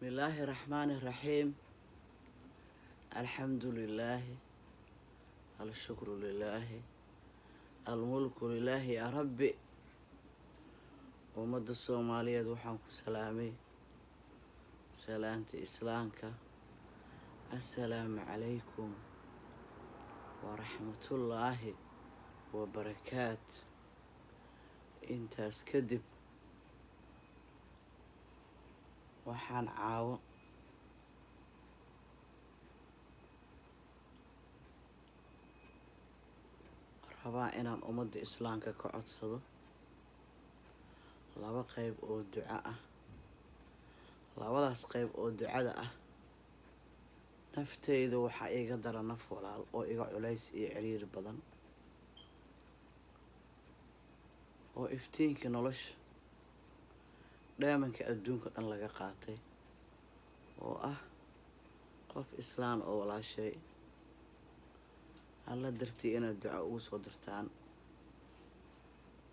بسم الله الرحمن الرحيم. الحمد لله، الشكر لله، الملك لله يا ربي. ومد الصومالية وحنك سلامي سلامة إسلامك. السلام عليكم ورحمة الله وبركاته. انت اسكدب waxaan caawo rabaa inaan ummadda islaamka ka codsado laba qayb oo duco ah. labadaas qayb oo ducada ah nafteyda waxaa iga dara naf walaal oo iga culays iyo ciriir badan oo iftiinka nolosha dheemanka adduunka dhan laga qaatay oo ah qof islaan oo walaashay alla dartii inaad duco ugu soo dirtaan.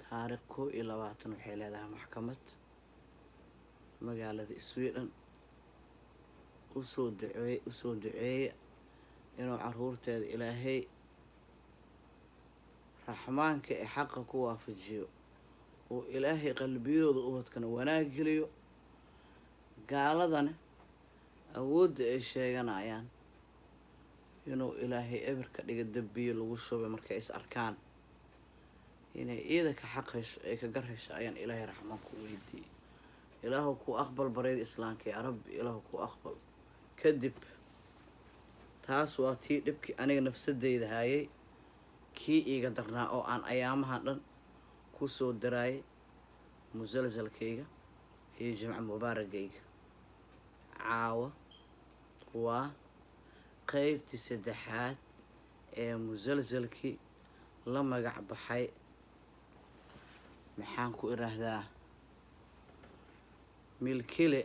taariikh 21 waxay leedahay maxkamad magaalada Sweden usoo duceeya inuu caruurteeda ilaahay raxmaanka ee xaqa ku waafajiyo oo ilaahay qalbiyadooda ubadkana wanaag geliyo, gaaladana awoodda ay sheeganayaan inuu ilaahay eber ka dhiga dambiyo lagu shubay markay is arkaan inay iyada ka xaq hesho ay ka gar hesho ayaan ilaahay raxmaan ku weydiiyey. ilaahu ku aqbal bareeda islaamka ya rabbi, ilaahu ku aqbal. kadib taas waa tii dhibkii aniga nafsadeyda hayay kii iiga darnaa oo aan ayaamahan dhan ku soo daraayay musalsalkayga iyo jimca mubaaragayga. caawa waa qaybtii 3aad ee musalsalkii la magac baxay maxaan ku iraahdaa milkile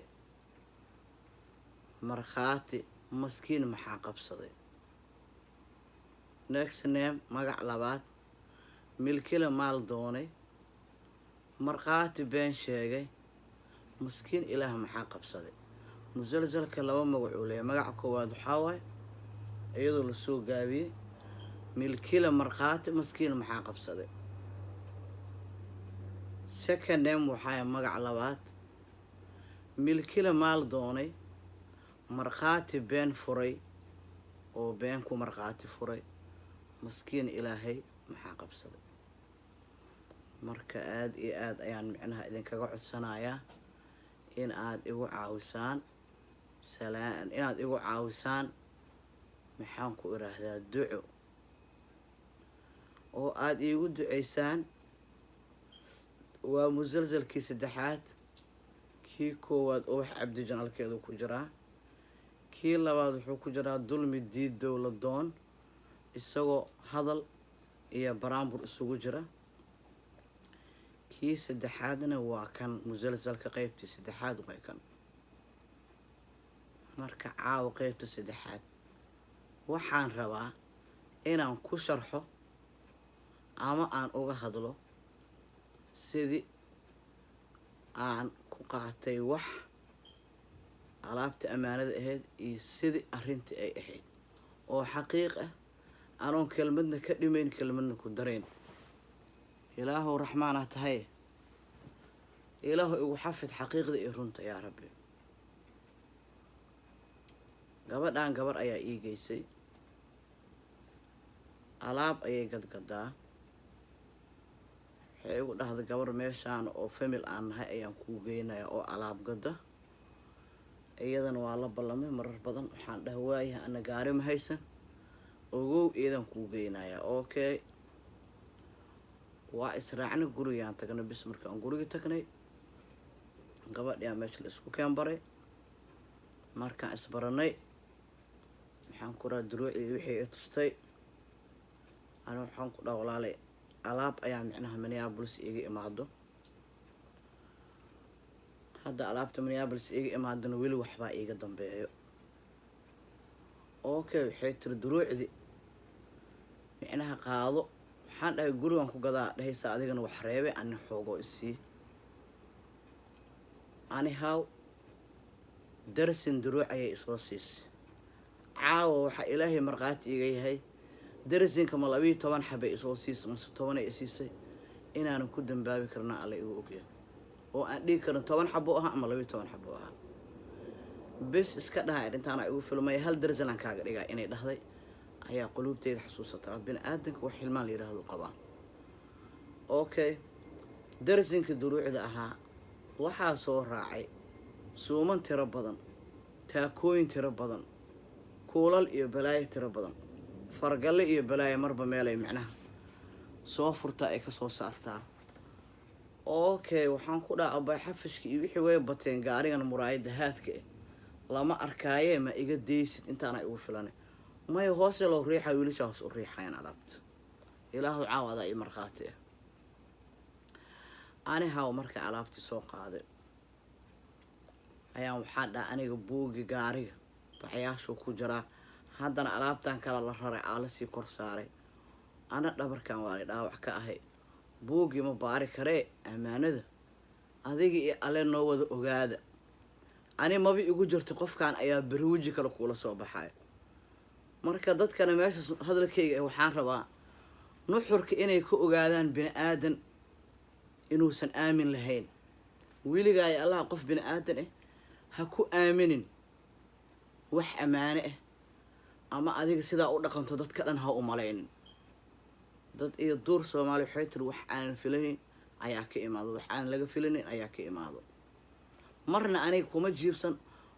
markhaati maskiin maxaa qabsaday. next name magac labaad milkile maal doonay markhaati been sheegay maskiin ilaah maxaa qabsaday. musalsalka laba magac uu leeyahay. magaca koowaad waxaa waaye iyadoo la soo gaabiyey milkile markhaati maskiin maxaa qabsaday. second name waxaa magac labaad milkile maal doonay markhaati been furay oo been ku markhaati furay maskiin ilaahay maxaa qabsaday. marka aad iyo aad ayaan micnaha idinkaga codsanayaa in aad igu caawisaan maxaan ku iraahdaa duco oo aad iigu duceysaan. waa musalsalkii 3aad. kii koowaad ubax cabdi janaalkeedu ku jiraa. kii labaad wuxuu ku jiraa dulmi diid dowladoon isagoo hadal iyo baraambur isugu jira. kii 3aadna waa kan musalsalka qaybtii 3aad way kan. marka caawa qaybta 3aad waxaan rabaa inaan ku sharxo ama aan uga hadlo sidii aan ku qaatay wax alaabta ammaanada ahayd iyo sidii arrintii ay ahayd oo xaqiiq ah anoon kelmadna ka dhimayn kelmadna ku darayn. ilaahu raxmaanah tahay, ilaahu igu xafid xaqiiqda iyo runta yaa rabbi. gabadhaan gabar ayaa ii geysay alaab ayay gadgadaa. waxay igu dhahday gabar meeshaan oo famil aan nahay ayaan kuu geynaya oo alaab gada. iyadana waa la ballamay marar badan. waxaan dhahay waayaha ana gaari ma haysan ogow iyadan kuu geynaya. okay waa israacna gurigaan tagnay. bis markaan gurigi tagnay gabadhiyaa meesha la isku keen baray. markaan isbaranay maxaan ku raa duruucii wixii i tustay ani waxaan ku dhaha walaalay alaab ayaa micnaha Minneapolis iga imaado. hadda alaabta Minneapolis iga imaadana weli waxbaa iga dambeeyo. okay waxay tiri duruucdii micnaha qaado. waxaan dhahay gurigan ku gadaa dhahaysa adigana wax reebe ani xoogo isii. anyhow darsin duruuc ayay isoo siisay caawa waxaa ilaahay markhaati iga yahay darsinka ma 12 xabay isoo siisay mase 10 ay siisay inaanan ku dambaabi karna alla igu ogyahay oo aan dhigi karin 10 xabo aha ama 12 xabo aha bes iska dhahay intaana igu filmay hal darsin aan kaaga dhigaa inay dhahday ayaa qulubteeda xasuusata bin aadanka wax xilmaan la yiraahdo qabaan okay darsinka duruucda ahaa waxaa soo raacay suuman tiro badan taakooyin tiro badan kuulal iyo balaayo tiro badan fargalle iyo balaayo marba meelay macnaha soo furta ay ka soo saartaa okay waxaan ku dhaca abay xafishka iyo wixii way bateen gaarigan muraayada haadka lama arkaaye ma iga deysid intaana igu filanay may hoos loo riixay wiilasha hoos u riixayaan alaabta ilaahu caawada ay markhaati ani haw marka alaabti soo qaaday ayaan waxaa dhaa aniga buugi gaariga baxyaashu ku jira haddana alaabtan kala la raray ala sii kor saaray ana dhabarkan waa la dhaawac ka ahay buugi ma baari karee amaanada adiga iyo alle noo wada ogaada ani mabi igu jirto qofkan ayaa barwiji kala kula soo baxay marka dadkana meesha hadalkayga waxaan rabaa nuxurka inay ku ogaadaan bini aadan inuusan aamin lahayn wiliga ay allah qof bini aadan ha ku aaminin wax amaane ama adiga sidaa u dhaqanto dadka dhan ha u malaynin dad iyo duur Soomaali xeetir wax aan filanin ayaa ka imaado wax aan laga filanin ayaa ka imaado marna aniga kuma jiibsan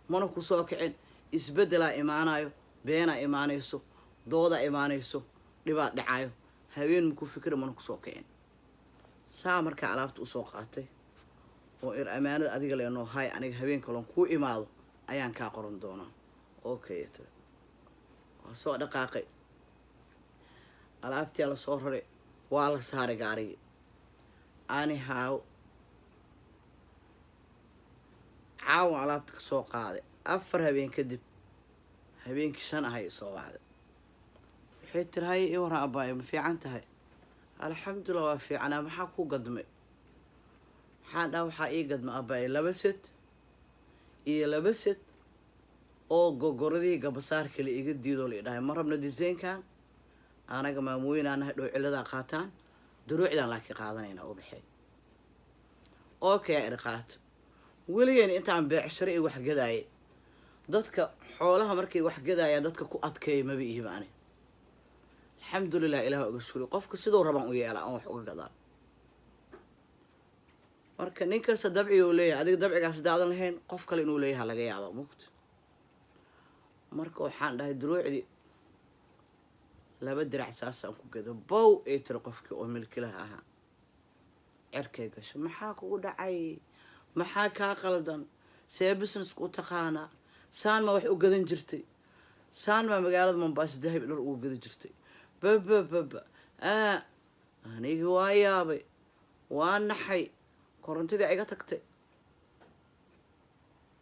mana ku soo kicin isbedela imaanayo beena imaanayso dooda imaanayso dhibaat dhacayo habeen ku fikir mana ku soo kicin saa marka alaabta u soo qaatay oo amaanada adiga leenoo hay aniga habeen kale ku imaado ayaan ka qoran doonaa okay soo dhaqaaqay alaabtii la soo raray waa la saaray gaariga ani haaw caawa alaabta ka soo qaaday 4 habeen kadib habeenkii 5 ahay soo wacday waxay tirahay i waran abaay ma fiican tahay alxamdulillah waa fiican maxaa ku gadmay waxaan dhaa waxaa ii gadma abaay 2 set iyo 2 set oo gogoradii gabasaar kale iga diido la dhahay ma rabna disaynkan anaga maamooyin aan hadhow cilada qaataan duruucdan laakiin qaadanayna oo baxay okay irqaat weligeena intaan beecsharo iyo wax gadaay dadka xoolaha markay wax gadaayaan dadka ku adkeey ma biihiba ani alxamdulillah ilaahu uga shukri qofka sidoo raban u yeela aan wax uga gadaa marka ninka sadabci uu leeyahay adiga dabcigaas daadan lahayn qof kale inuu leeyahay laga yaabo muqt marka waxaan dhahay duruucdi 2 dirac saasaan ku gado bow ee tir qofkii oo milkilaha ahaa cirkay gasho maxaa kugu dhacay maxaa ka qaldan see business ku taqaana saan ma wax u gadan jirtay saan ma magaalada Mombasa dahab dhar ugu gadan jirtay baba aniga waa yaabay waa naxay korontadii iga tagtay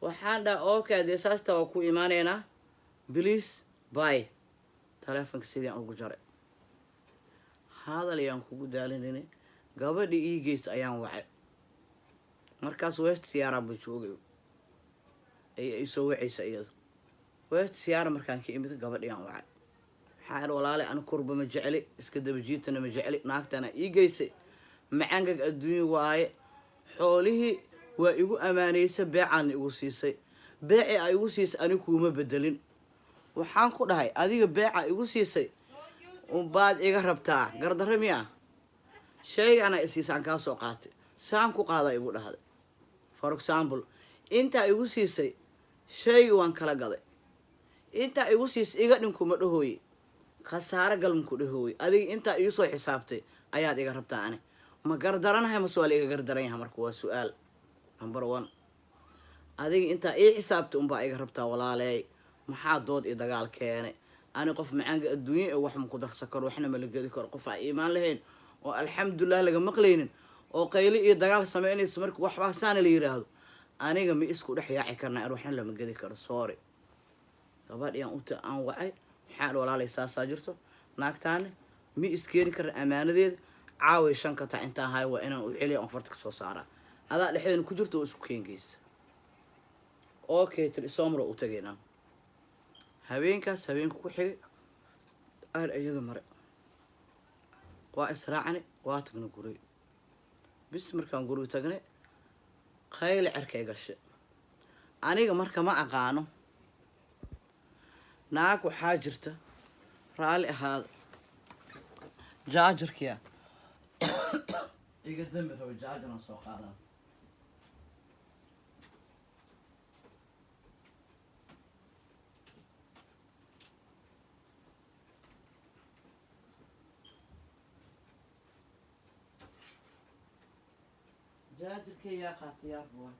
waxaan dhaa okay deesaasta waa ku iimaanayna please bye telefonka sidii aan ugu jaray hadal ayaan kugu daalinay gabadhii ii geys ayaan wacay markaas west siyaara buu joogay ay soo wacaysa iyada west siyaara markaan ka imid gabadhii aan wacay waxaan walaale aan kurba ma jeceli iska daba jiitana ma jeceli naagtana ii geysay macangag adduunyo waaye xoolihii waa igu amaanaysa beecaan igu siisay beeci ay igu siisay anigu kuma bedelin waxaan ku dhahay adiga beeca igu siisay baad iga rabtaa gardarro miya shayga isiisaan ka soo qaatay saan ku qaada igu dhahday for example inta igu siisay shayga waan kala gaday inta igu siisay iga dhinkuma dhahooy khasaare galmku dhahooy adiga inta igu soo xisaabtay ayaad iga rabtaa ani ma gardaranahay ma su'aal iga gardaran yahay marka waa su'aal number 1 adiga inta ii xisaabtay baa iga rabtaa walaalay maxaa dood iyo dagaal keenay ani qof macaanka adduunyo ee wax ma ku darsan karo waxna ma la gadi karo qof aan iimaan lahayn oo alxamdulillah laga maqlaynin oo qayli iyo dagaal sameynayso marka waxba saan la yiraahdo aniga ma isku dhex yaaci karnaa waxna lama gadi karo sorry gabadhiyan aan wacay waxaan walaalay saasaa jirto naagtaan mi iskeeni kar amaanadeed caaway 5 ka taa intaan hay waa inaan u celiyo aan farta ka soo saara adaa dhexdeena ku jirto oo isku keengeys okay tiri soomro u tagaynaa habeenkaas habeenka ku xigay aan iyada mare waa israacani waa tagna guriga bis markaan guriga tagnay qayle cerkay gashay aniga marka ma aqaano naag waxaa jirta raalli ahaada jaajarkiya iga dambi rabo jaajaraan soo qaadan jaajarkii yaa qaatay yaa buwa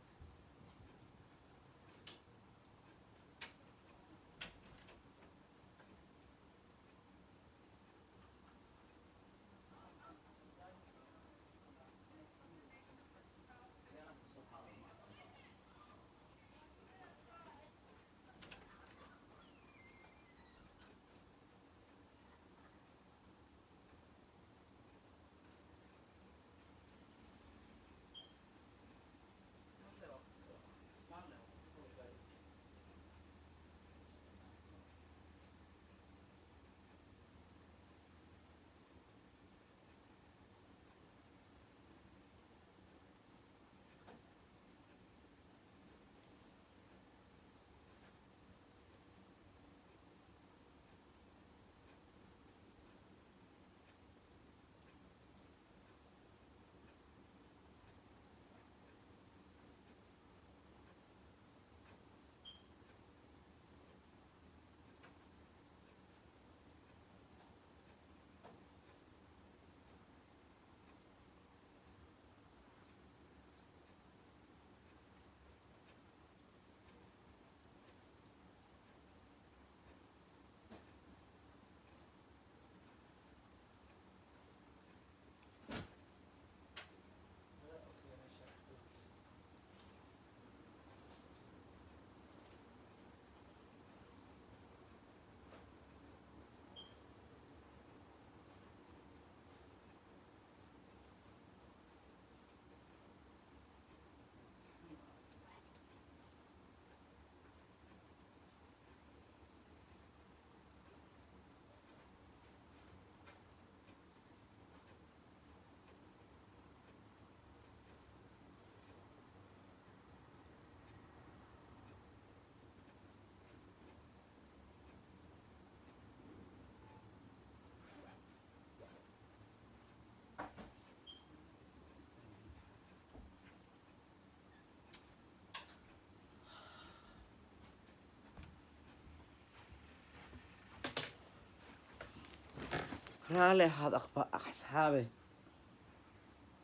raalli ahaad asxaabe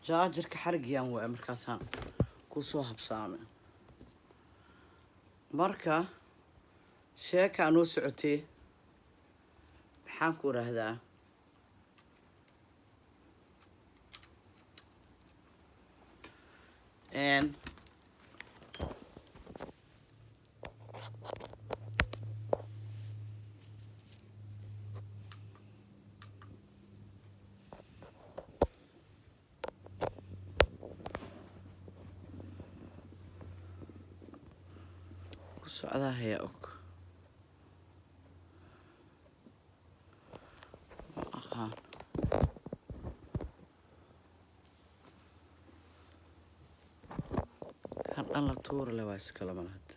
jaajarka xarigiyaan waay markaasaan kusoo habsaamay marka sheekaa noo socotee maxaan ku idhaahdaa ku socdaa hayaa og ma aqaan kan dhan la tuura le waa iskala malahad